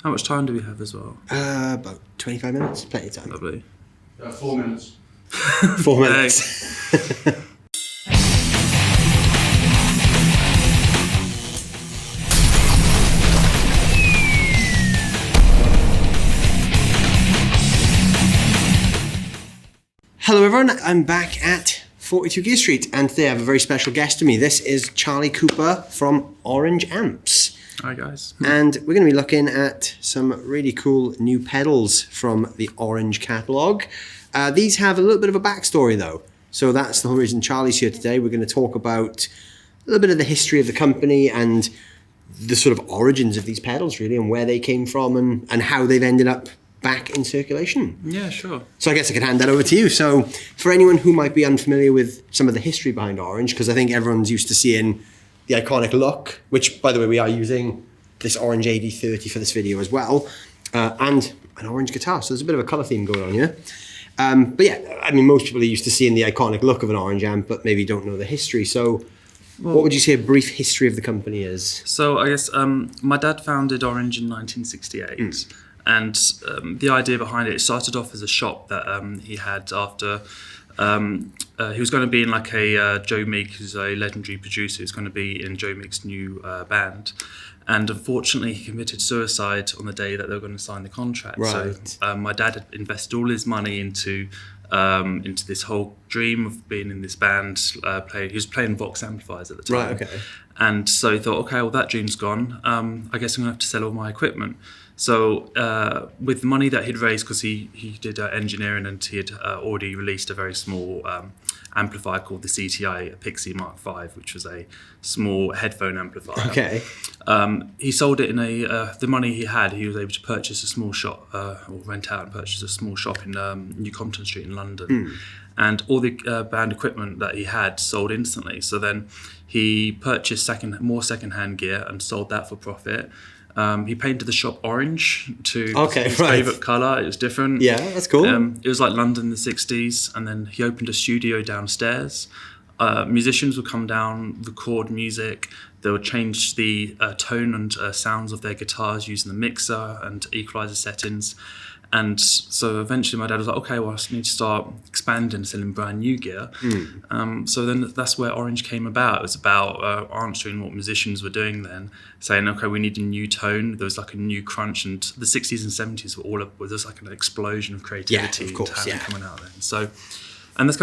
How much time do we have as well? About 25 minutes, plenty of time. Lovely. 4 minutes. 4 minutes. Hello everyone, I'm back at 42 Gear Street and today I have a very special guest to me. This is Charlie Cooper from Orange Amps. Hi guys. And we're going to be looking at some really cool new pedals from the Orange catalogue. These have a little bit of a backstory though. So that's the whole reason Charlie's here today. We're going to talk about a little bit of the history of the company and the sort of origins of these pedals really and where they came from and how they've ended up back in circulation. Yeah, sure. So I guess I can hand that over to you. So for anyone who might be unfamiliar with some of the history behind Orange, because I think everyone's used to seeing the iconic look, which by the way, we are using this Orange AD30 for this video as well, and an orange guitar. So there's a bit of a colour theme going on here. But yeah, I mean, most people are used to seeing the iconic look of an Orange amp, but maybe don't know the history. So what would you say a brief history of the company is? So I guess my dad founded Orange in 1968. And the idea behind it started off as a shop that he had after he was going to be in like a Joe Meek, who's a legendary producer, who's going to be in Joe Meek's new band. And unfortunately, he committed suicide on the day that they were going to sign the contract. Right. So my dad had invested all his money into this whole dream of being in this band. He was playing Vox amplifiers at the time. Right, okay. And so he thought, okay, well, that dream's gone. I guess I'm going to have to sell all my equipment. So with the money that he'd raised, because he did engineering and he had already released a very small amplifier called the CTI, a Pixie Mark V, which was a small headphone amplifier. Okay. He sold it in the money he had, he was able to purchase a small shop, or rent out and purchase a small shop in New Compton Street in London. And all the band equipment that he had sold instantly. So then he purchased more second-hand gear and sold that for profit. He painted the shop orange to his favourite colour. It was different. Yeah, that's cool. It was like London in the 60s. And then he opened a studio downstairs. Musicians would come down, record music. They would change the tone and sounds of their guitars using the mixer and equalizer settings. And so eventually my dad was like, okay, well, I need to start expanding, selling brand new gear. So then that's where Orange came about. It was about answering what musicians were doing then, saying, okay, we need a new tone. There was like a new crunch, and the 60s and 70s were there was like an explosion of creativity and talent coming out then. So, and that's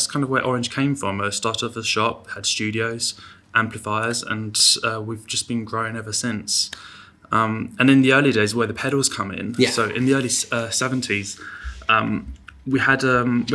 kind of where Orange came from. It started off as a shop, had studios, amplifiers, and we've just been growing ever since. And in the early days, where the pedals come in, so in the early 70s, we had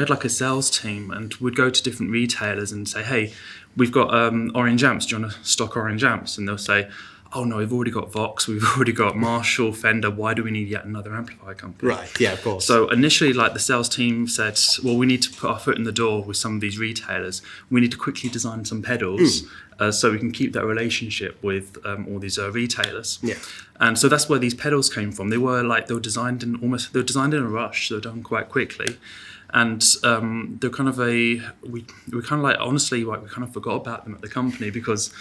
like a sales team, and we'd go to different retailers and say, hey, we've got Orange amps, do you want to stock Orange amps? And they'll say, oh no, we've already got Vox, we've already got Marshall, Fender, why do we need yet another amplifier company? Right, yeah, of course. So initially, like, the sales team said, well, we need to put our foot in the door with some of these retailers. We need to quickly design some pedals so we can keep that relationship with all these retailers. Yeah. And so that's where these pedals came from. They were designed in a rush. They were done quite quickly. And they're kind of we kind of forgot about them at the company because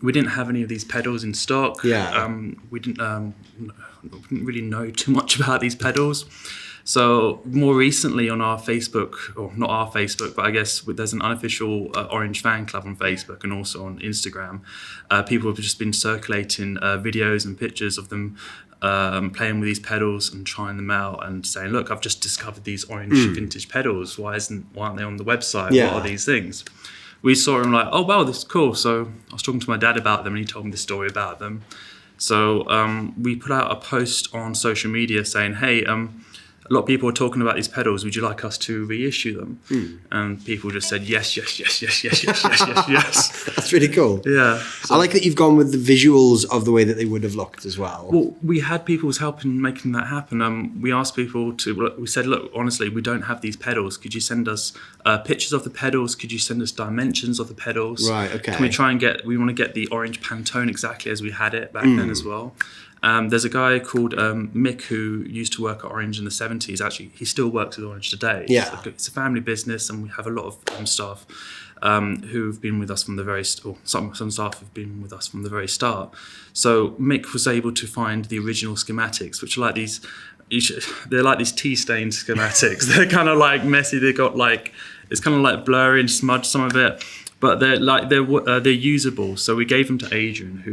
we didn't have any of these pedals in stock. Yeah. We didn't really know too much about these pedals. So more recently on our Facebook, or not our Facebook, but I guess there's an unofficial Orange fan club on Facebook and also on Instagram. People have just been circulating videos and pictures of them playing with these pedals and trying them out and saying, look, I've just discovered these Orange vintage pedals. Why aren't they on the website? Yeah. What are these things? We saw them like, oh, wow, this is cool. So I was talking to my dad about them and he told me the story about them. So we put out a post on social media saying, hey, a lot of people are talking about these pedals. Would you like us to reissue them? And people just said yes. That's really cool. Yeah. So, I like that you've gone with the visuals of the way that they would have looked as well. Well, we had people's help in making that happen. We asked people we said, look, honestly, we don't have these pedals. Could you send us pictures of the pedals? Could you send us dimensions of the pedals? Right, okay. Can we want to get the Orange Pantone exactly as we had it back then as well. There's a guy called Mick who used to work at Orange in the 70s. Actually, he still works at Orange today. Yeah. It's a family business and we have a lot of staff. who've been with us from the or some staff have been with us from the very start. So Mick was able to find the original schematics, which are like these. They're like these tea-stained schematics. They're kind of like messy. They got like it's kind of like blurry and smudged some of it, but they're usable. So we gave them to Adrian,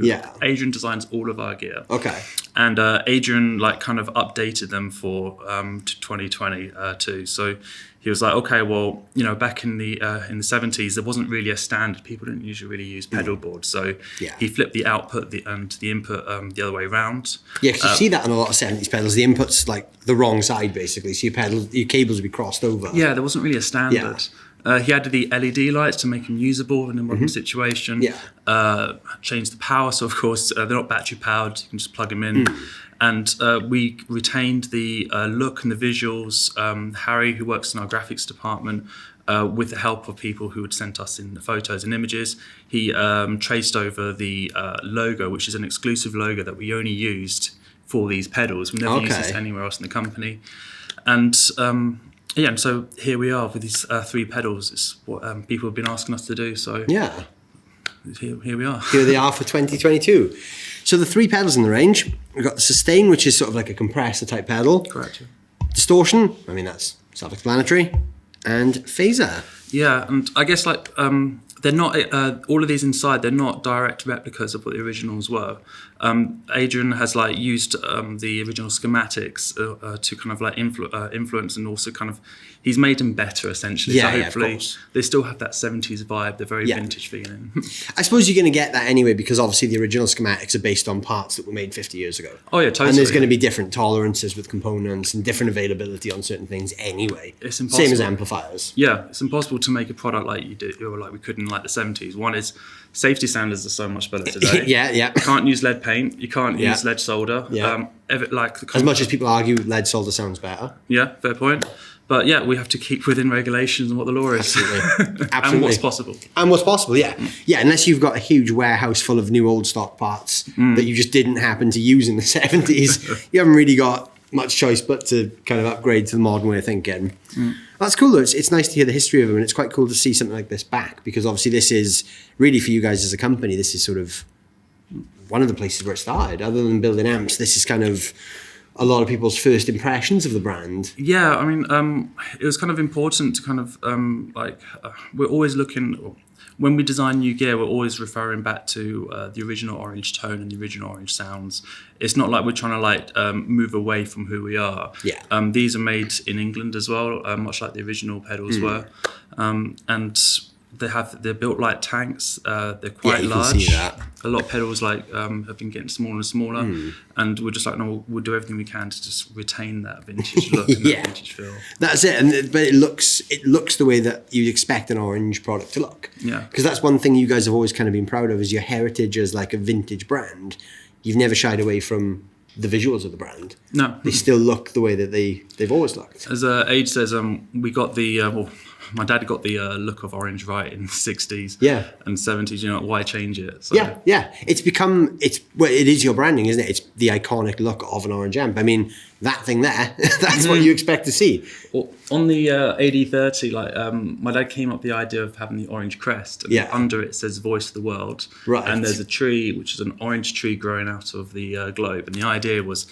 Adrian designs all of our gear. Okay. And Adrian like kind of updated them for 2022. So he was like, okay, well, back in the 70s, there wasn't really a standard. People didn't usually really use pedal boards. So he flipped the output and the input the other way around. Yeah, because you see that on a lot of 70s pedals. The input's like the wrong side, basically. So your cables would be crossed over. Yeah, there wasn't really a standard. Yeah. He added the LED lights to make them usable in a modern situation. Yeah. Changed the power. So, of course, they're not battery powered. You can just plug them in. And we retained the look and the visuals. Harry, who works in our graphics department, with the help of people who had sent us in the photos and images, he traced over the logo, which is an exclusive logo that we only used for these pedals. We never used this anywhere else in the company. And and so here we are with these 3 pedals. It's what people have been asking us to do. So yeah, here we are. Here they are for 2022. So the 3 pedals in the range. We've got the Sustain, which is sort of like a compressor type pedal. Correct. Distortion, I mean, that's self-explanatory. And Phaser. Yeah, and I guess like they're not all of these inside. They're not direct replicas of what the originals were. Adrian has like used the original schematics to kind of like influence, and also kind of he's made them better essentially. Yeah, so hopefully of course. they still have that 70s vibe. They're very vintage feeling. I suppose you're going to get that anyway, because obviously the original schematics are based on parts that were made 50 years ago. Oh yeah, totally. And there's going to be different tolerances with components and different availability on certain things anyway. It's impossible. Same as amplifiers. Yeah, it's impossible to make a product like you did, or like we could in like the 70s. One is safety standards are so much better today. Yeah. You can't use lead paint. You can't use lead solder. Yeah. As much as people argue lead solder sounds better. Yeah, fair point. But yeah, we have to keep within regulations and what the law is. Absolutely. And what's possible. And what's possible, yeah. Yeah, unless you've got a huge warehouse full of new old stock parts that you just didn't happen to use in the 70s, you haven't really got much choice but to kind of upgrade to the modern way of thinking. That's cool though. It's nice to hear the history of them, and it's quite cool to see something like this back, because obviously this is really, for you guys as a company, this is sort of one of the places where it started. Other than building amps, this is kind of a lot of people's first impressions of the brand. Yeah, I mean, it was kind of important to kind of we're always looking, when we design new gear, we're always referring back to the original orange tone and the original orange sounds. It's not like we're trying to like move away from who we are. Yeah. These are made in England as well, much like the original pedals were, and they're built like tanks. They're quite large. Can see that. A lot of pedals have been getting smaller and smaller, and we're just like, no, we'll do everything we can to just retain that vintage look and that vintage feel. That's it. But it looks the way that you'd expect an orange product to look. Yeah. Because that's one thing you guys have always kind of been proud of, is your heritage as like a vintage brand. You've never shied away from the visuals of the brand. No. They still look the way that they've always looked. As Age says, we got the my dad got the look of orange right in the 60s and 70s. Why change it? So. Yeah. It is your branding, isn't it? It's the iconic look of an orange amp. I mean, that thing there, that's what you expect to see. Well, on the AD30, my dad came up with the idea of having the orange crest, and under it says "Voice of the World," right? And there's a tree, which is an orange tree growing out of the globe, and the idea was,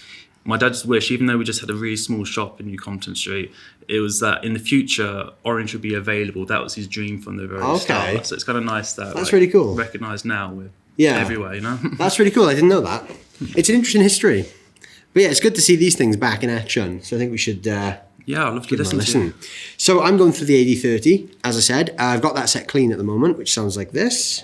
my dad's wish, even though we just had a really small shop in New Compton Street, it was that in the future, orange would be available. That was his dream from the very start. So it's kind of nice that that's really cool. Recognised now with everywhere, That's really cool. I didn't know that. It's an interesting history. But yeah, it's good to see these things back in action. So I think we should I'd love to listen to it. So I'm going through the AD30, as I said. I've got that set clean at the moment, which sounds like this.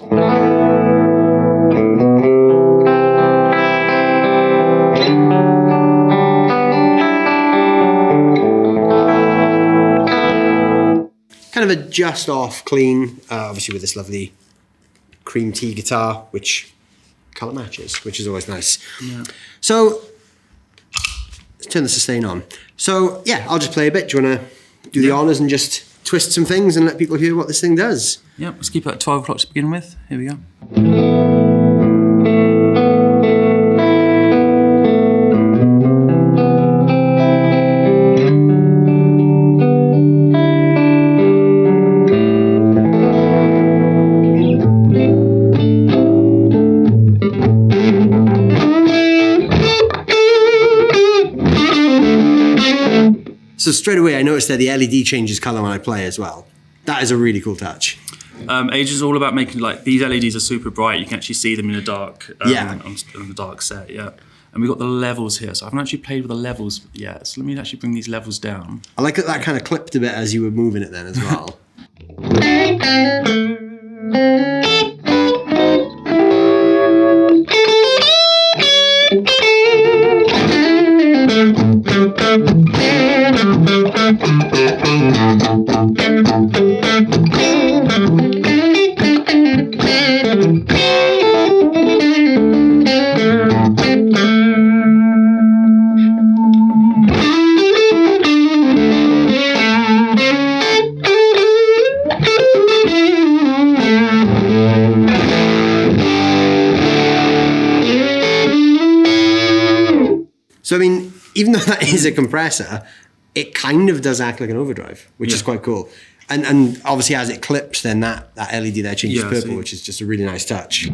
Kind of a just off clean, obviously with this lovely cream tea guitar, which colour matches, which is always nice. Yeah. So let's turn the sustain on. So yeah, I'll just play a bit. Do you want to do the honours and just twist some things and let people hear what this thing does? Yeah, let's keep it at 12 o'clock to begin with. Here we go. So straight away, I noticed that the LED changes color when I play as well. That is a really cool touch. Age is all about making, like, these LEDs are super bright. You can actually see them in the dark. Yeah. On the dark set, yeah. And we've got the levels here. So I haven't actually played with the levels yet. So let me actually bring these levels down. I like that kind of clipped a bit as you were moving it then as well. So, I mean, even though that is a compressor, it kind of does act like an overdrive, which is quite cool. And obviously, as it clips, then that LED there changes purple, which is just a really nice touch.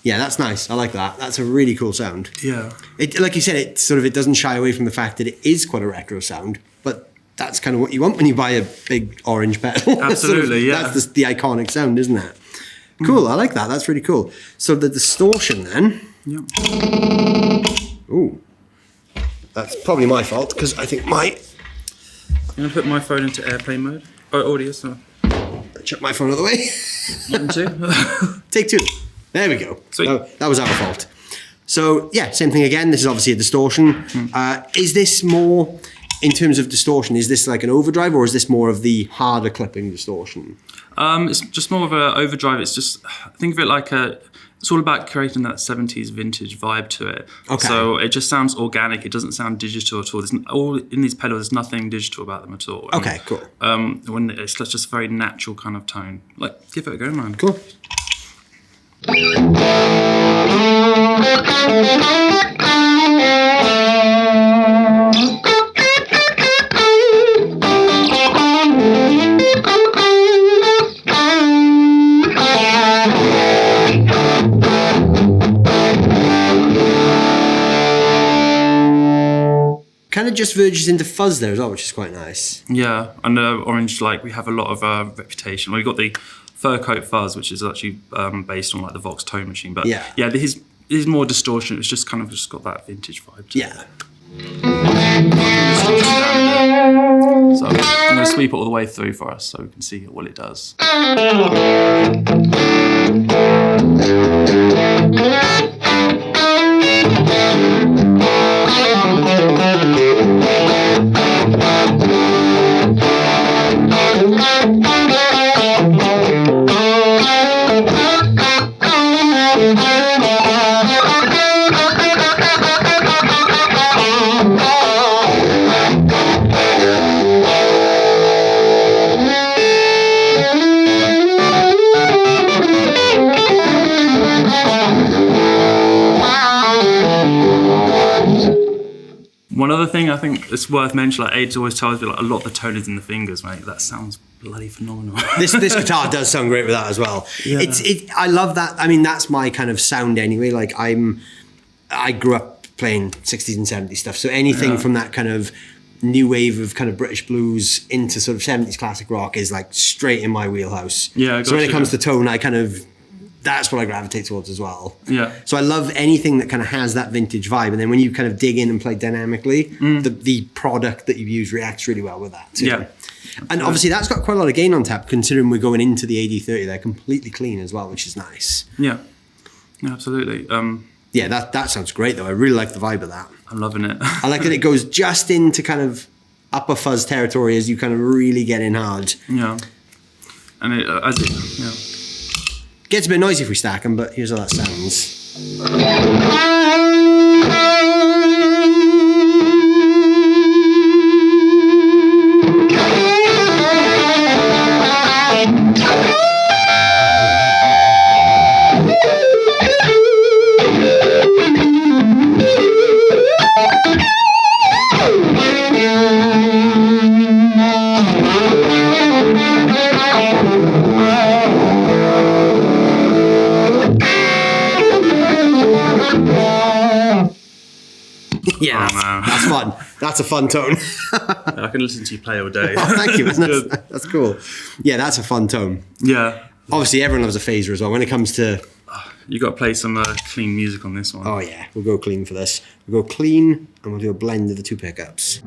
Yeah, that's nice. I like that. That's a really cool sound. Yeah. It, like you said, it doesn't shy away from the fact that it is quite a retro sound, but that's kind of what you want when you buy a big orange pedal. Absolutely, yeah. That's the iconic sound, isn't it? Cool, I like that. That's really cool. So the distortion then. Yeah. Ooh. That's probably my fault, because I think I'm going to put my phone into airplane mode. Oh, audio, so. Chuck my phone out of the way. 1, 2. Take 2. There we go. Sweet. Oh, that was our fault. So, yeah, same thing again. This is obviously a distortion. Is this more, in terms of distortion, is this like an overdrive, or is this more of the harder clipping distortion? It's just more of an overdrive. It's just, think of it like it's all about creating that 70s vintage vibe to it. Okay. So it just sounds organic. It doesn't sound digital at all. All in these pedals, there's nothing digital about them at all. Okay, cool. When it's just a very natural kind of tone. Like, give it a go, man. Cool. Kind of just verges into fuzz there as well, which is quite nice. Yeah, and Orange, like, we have a lot of reputation. We've got the Fur Coat Fuzz, which is actually based on like the Vox Tone Machine. But yeah, this is more distortion. It's just kind of just got that vintage vibe to it. So I'm going to sweep it all the way through for us so we can see what it does. One other thing I think it's worth mentioning, like Aids always tells me, like, a lot of the tone is in the fingers, mate. That sounds bloody phenomenal. This guitar does sound great with that as well. Yeah. I love that. I mean, that's my kind of sound anyway. Like I grew up playing 60s and 70s stuff, so anything from that kind of new wave of kind of British blues into sort of 70s classic rock is like straight in my wheelhouse. Yeah. So when it comes to tone, that's what I gravitate towards as well. Yeah. So I love anything that kind of has that vintage vibe. And then when you kind of dig in and play dynamically, the product that you use reacts really well with that too. Yeah. And obviously that's got quite a lot of gain on tap, considering we're going into the AD30. They're completely clean as well, which is nice. Yeah. Absolutely. Yeah, that sounds great though. I really like the vibe of that. I'm loving it. I like that it goes just into kind of upper fuzz territory as you kind of really get in hard. Yeah. And yeah. Gets a bit noisy if we stack them, but here's how that sounds. Yeah, that's fun. That's a fun tone. I can listen to you play all day. Oh, thank you. That's cool. Yeah, that's a fun tone. Yeah. Obviously, everyone loves a phaser as well. When it comes to... You got to play some clean music on this one. Oh, yeah. We'll go clean for this. We'll go clean, and we'll do a blend of the two pickups.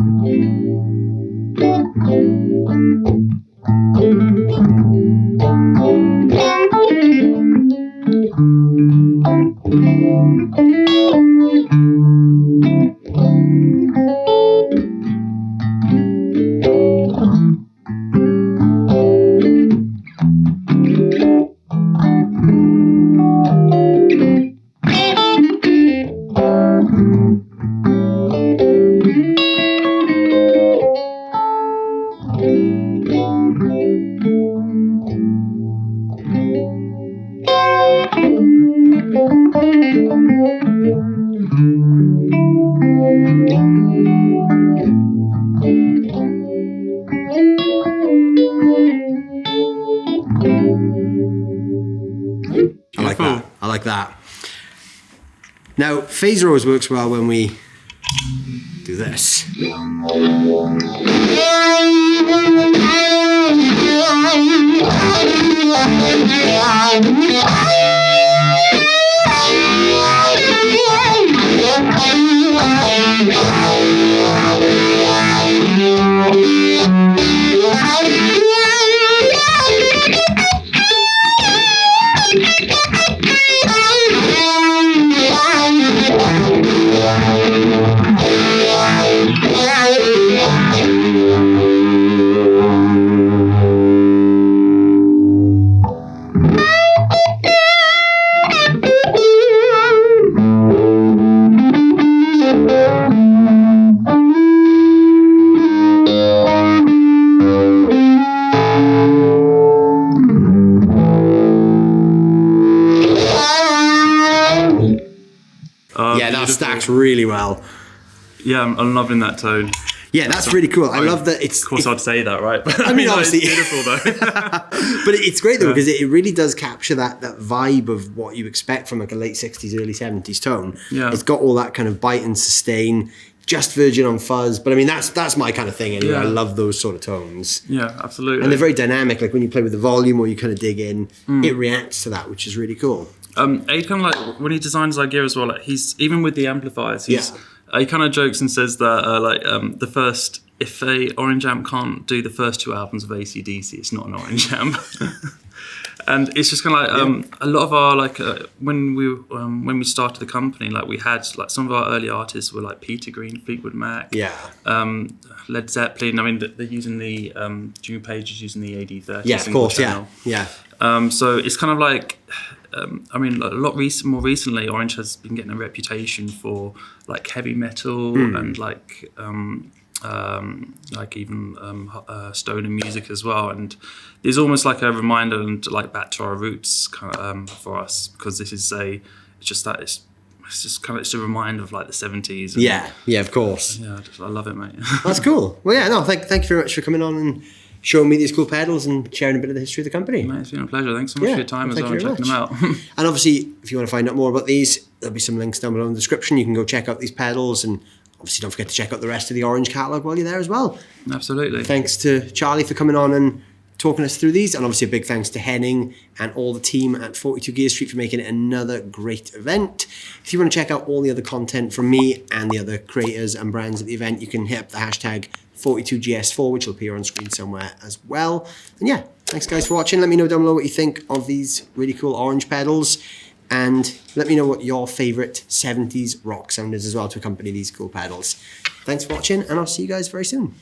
I like that. Now, phaser always works well when we do this. Yeah, that stacks really well. Yeah, I'm loving that tone. Yeah, that's really cool. I love that it's... Of course, I'd say that, right? But I mean, obviously... It's beautiful, though. But it's great, though, because it really does capture that vibe of what you expect from like a late 60s, early 70s tone. Yeah. It's got all that kind of bite and sustain, just virgin on fuzz. But I mean, that's my kind of thing anyway. Yeah. I love those sort of tones. Yeah, absolutely. And they're very dynamic. Like when you play with the volume or you kind of dig in, it reacts to that, which is really cool. He kind of like, when he designs his gear as well, like he's, even with the amplifiers, he kind of jokes and says that the first, if a orange amp can't do the first two albums of AC/DC, it's not an orange amp. And it's just kind of like a lot of our when we started the company, like we had like some of our early artists were like Peter Green, Fleetwood Mac, Led Zeppelin. I mean, they're using the Jimmy Page is using the AD30. Yeah, of course. Channel. Yeah. So it's kind of like. I mean, a lot more recently, Orange has been getting a reputation for like heavy metal and like even stoner music as well. And there's almost like a reminder and like back to our roots kind of, for us, because this is it's a reminder of like the 70s. Yeah, of course. Yeah, I love it, mate. That's cool. Well, yeah, no, thank you very much for coming on and showing me these cool pedals and sharing a bit of the history of the company. Mate, it's been a pleasure. Thanks so much for your time as well and checking them out. And obviously, if you want to find out more about these, there'll be some links down below in the description. You can go check out these pedals, and obviously don't forget to check out the rest of the Orange catalogue while you're there as well. Absolutely. Thanks to Charlie for coming on and talking us through these, and obviously a big thanks to Henning and all the team at 42 Gear Street for making it another great event. If you want to check out all the other content from me and the other creators and brands at the event, you can hit up the hashtag 42GS4, which will appear on screen somewhere as well. And yeah, thanks guys for watching. Let me know down below what you think of these really cool Orange pedals, and let me know what your favorite 70s rock sound is as well to accompany these cool pedals. Thanks for watching, and I'll see you guys very soon.